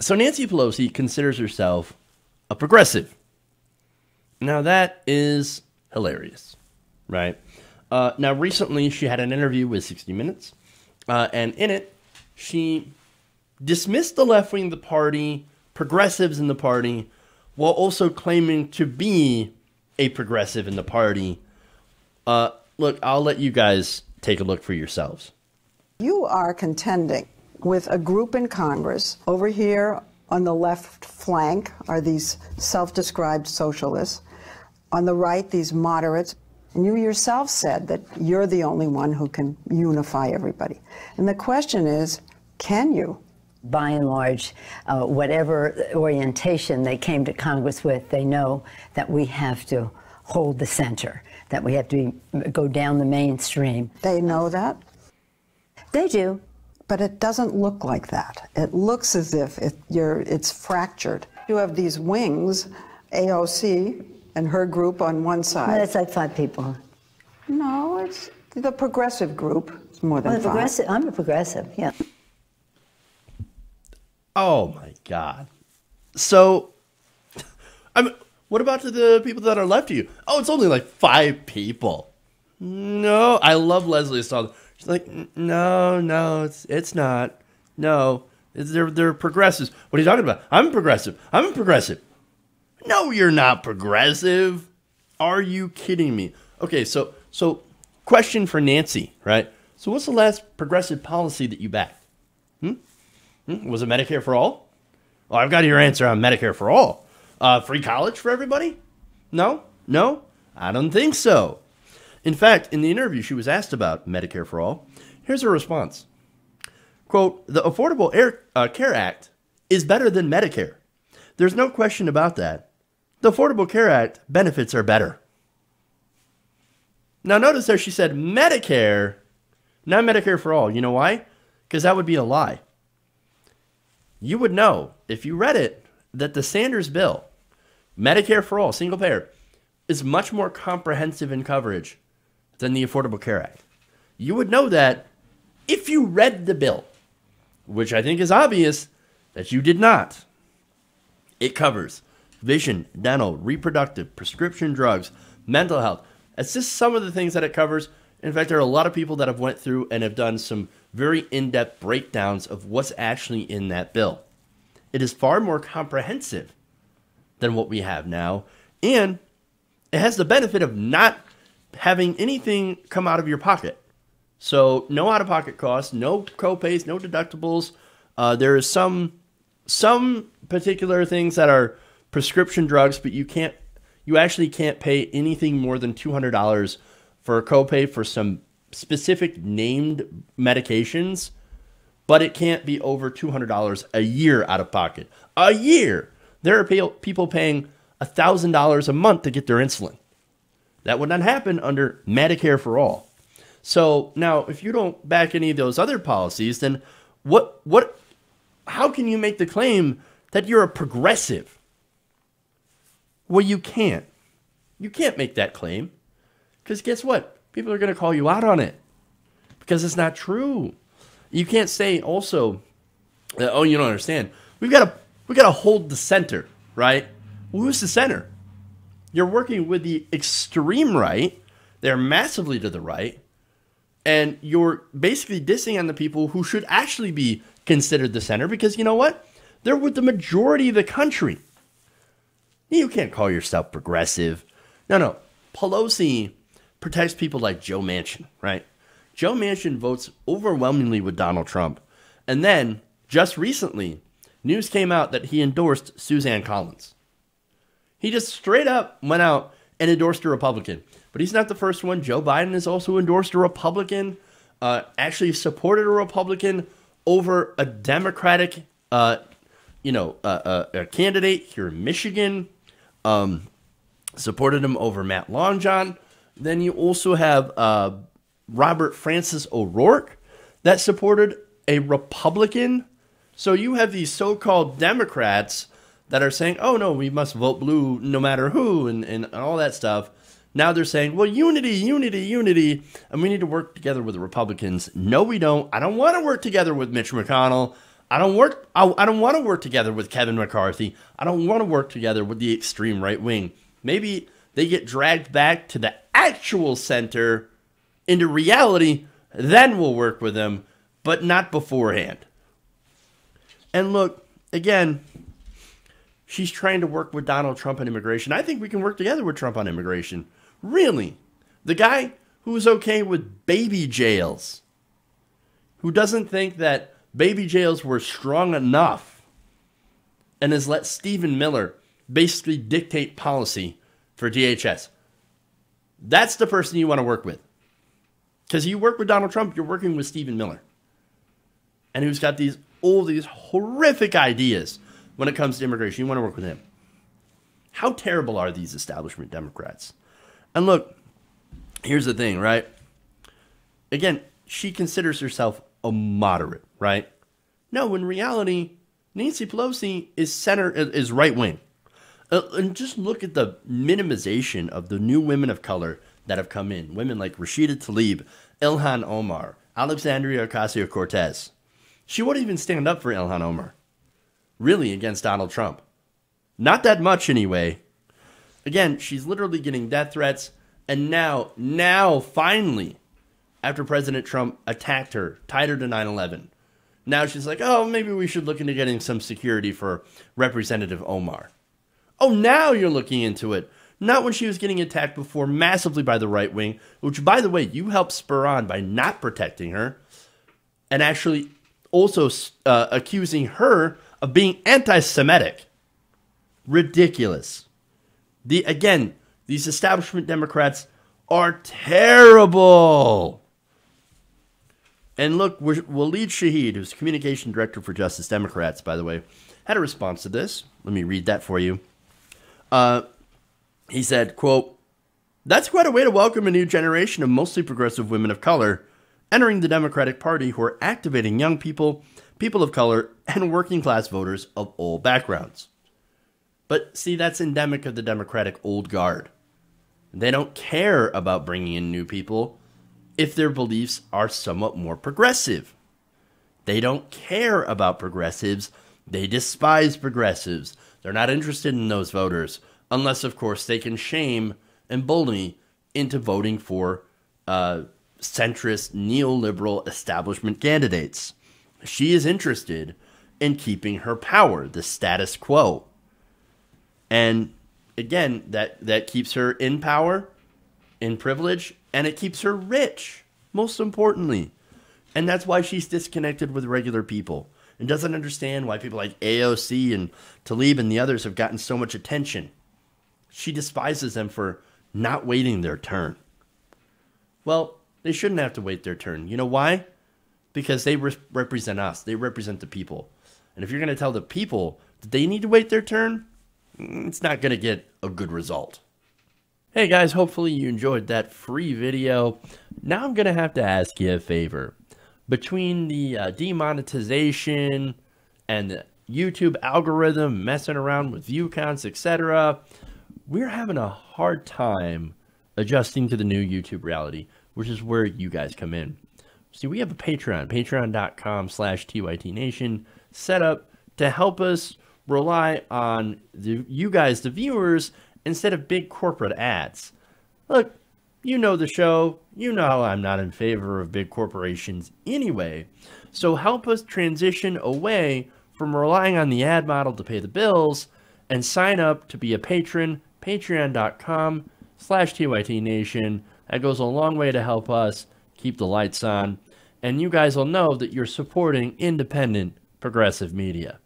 So Nancy Pelosi considers herself a progressive. Now that is hilarious, right? Now recently she had an interview with 60 Minutes, and in it she dismissed the left wing of the party, progressives in the party, while also claiming to be a progressive in the party. Look, I'll let you guys take a look for yourselves. You are contending with a group in Congress. Over here on the left flank are these self-described socialists. On the right, these moderates. And you yourself said that you're the only one who can unify everybody. And the question is, can you? By and large, whatever orientation they came to Congress with, they know that we have to hold the center, that we have to go down the mainstream. They know that? They do. But it doesn't look like that. It looks as if it's fractured. You have these wings, AOC and her group on one side. That's like 5 people. No, it's the progressive group. It's more than 5. I'm a progressive, yeah. Oh my God. So, what about the people that are left to you? Oh, it's only like 5 people. No, I love Leslie Stahl. She's like, no, it's not. No, they're progressives. What are you talking about? I'm a progressive. No, you're not progressive. Are you kidding me? Okay, so question for Nancy, right? So what's the last progressive policy that you backed? Was it Medicare for all? Well, I've got your answer on Medicare for all. Free college for everybody? No, I don't think so. In fact, in the interview, she was asked about Medicare for all. Here's her response. Quote, the Affordable Care Act is better than Medicare. There's no question about that. The Affordable Care Act benefits are better. Now notice there she said Medicare, not Medicare for all. You know why? Because that would be a lie. You would know, if you read it, that the Sanders bill, Medicare for all, single payer, is much more comprehensive in coverage than the Affordable Care Act. You would know that if you read the bill, which I think is obvious that you did not. It covers vision, dental, reproductive, prescription drugs, mental health. It's just some of the things that it covers. In fact, there are a lot of people that have went through and have done some very in-depth breakdowns of what's actually in that bill. It is far more comprehensive than what we have now, and it has the benefit of not having anything come out of your pocket. So no out-of-pocket costs, no co-pays, no deductibles. There is some particular things that are prescription drugs, but you actually can't pay anything more than $200 for a copay for some specific named medications, but it can't be over $200 a year out of pocket. A year! There are people paying $1,000 a month to get their insulin. That would not happen under Medicare for all. So now, if you don't back any of those other policies, then how can you make the claim that you're a progressive? Well, you can't. You can't make that claim. Because guess what? People are going to call you out on it. Because it's not true. You can't say also, oh, you don't understand. We got to hold the center, right? Well, who's the center? You're working with the extreme right. They're massively to the right. And you're basically dissing on the people who should actually be considered the center. Because you know what? They're with the majority of the country. You can't call yourself progressive. No. Pelosi protects people like Joe Manchin, right? Joe Manchin votes overwhelmingly with Donald Trump. And then, just recently, news came out that he endorsed Suzanne Collins. He just straight up went out and endorsed a Republican. But he's not the first one. Joe Biden has also endorsed a Republican, actually supported a Republican over a Democratic a candidate here in Michigan. Supported him over Matt Longjohn. Then you also have Robert Francis O'Rourke that supported a Republican. So you have these so-called Democrats that are saying, oh, no, we must vote blue no matter who and all that stuff. Now they're saying, well, unity, and we need to work together with the Republicans. No, we don't. I don't want to work together with Mitch McConnell. I don't want to work together with Kevin McCarthy. I don't want to work together with the extreme right wing. Maybe they get dragged back to the actual center into reality. Then we'll work with them, but not beforehand. And look, again, she's trying to work with Donald Trump on immigration. I think we can work together with Trump on immigration. Really. The guy who's okay with baby jails, who doesn't think that baby jails were strong enough, and has let Stephen Miller basically dictate policy for DHS. That's the person you want to work with. Because you work with Donald Trump, you're working with Stephen Miller. And who's got all these horrific ideas when it comes to immigration. You want to work with him. How terrible are these establishment Democrats? And look, here's the thing, right? Again, she considers herself a moderate, right? No, in reality, Nancy Pelosi is right wing. And just look at the minimization of the new women of color that have come in. Women like Rashida Tlaib, Ilhan Omar, Alexandria Ocasio-Cortez. She won't even stand up for Ilhan Omar. Really, against Donald Trump. Not that much anyway. Again, she's literally getting death threats. And now, finally, after President Trump attacked her, tied her to 9/11, now she's like, oh, maybe we should look into getting some security for Representative Omar. Oh, now you're looking into it. Not when she was getting attacked before massively by the right wing, which, by the way, you helped spur on by not protecting her and actually also accusing her of being anti-Semitic. Ridiculous. Again, these establishment Democrats are terrible. And look, Waleed Shahid, who's communication director for Justice Democrats, by the way, had a response to this. Let me read that for you. He said, quote, "That's quite a way to welcome a new generation of mostly progressive women of color entering the Democratic Party who are activating young people, people of color, and working class voters of all backgrounds." But see, that's endemic of the Democratic old guard. They don't care about bringing in new people if their beliefs are somewhat more progressive. They don't care about progressives. They despise progressives. They're not interested in those voters unless, of course, they can shame and bully into voting for centrist, neoliberal establishment candidates. She is interested in keeping her power, the status quo. And again, that keeps her in power, in privilege, and it keeps her rich, most importantly. And that's why she's disconnected with regular people and doesn't understand why people like AOC and Tlaib and the others have gotten so much attention. She despises them for not waiting their turn. Well, they shouldn't have to wait their turn. You know why? Because they represent us. They represent the people. And if you're going to tell the people that they need to wait their turn, it's not going to get a good result. Hey guys, hopefully you enjoyed that free video. Now I'm going to have to ask you a favor. Between the demonetization and the YouTube algorithm messing around with view counts, etc., we're having a hard time adjusting to the new YouTube reality, which is where you guys come in. See, we have a Patreon, patreon.com/TYTNation, set up to help us rely on you guys, the viewers, instead of big corporate ads. Look, you know the show. You know how I'm not in favor of big corporations anyway. So help us transition away from relying on the ad model to pay the bills and sign up to be a patron, patreon.com/TYTNation. That goes a long way to help us keep the lights on. And you guys will know that you're supporting independent progressive media.